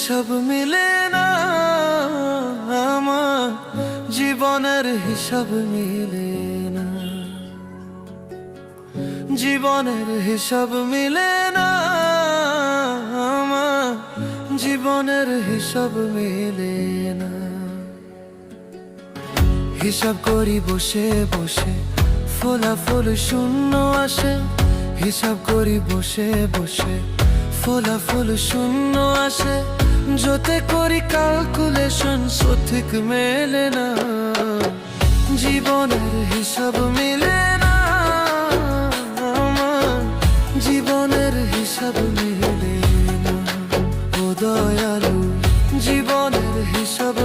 হিসাব মিলে না, আমার জীবনের হিসাব মিলে না, জীবনের হিসাব মিলে না, আমার জীবনের হিসাব মিলে না। হিসাব করি বসে বসে, ফলাফল শূন্য আসে। হিসাব করি বসে বসে, ফলাফল শূন্য আসে। যতে করি ক্যালকুলেশন সঠিক মেলে না, জীবনের হিসাব মিলে না, আমার জীবনের হিসাব মিলে না। ও দয়ালু, জীবনের হিসাব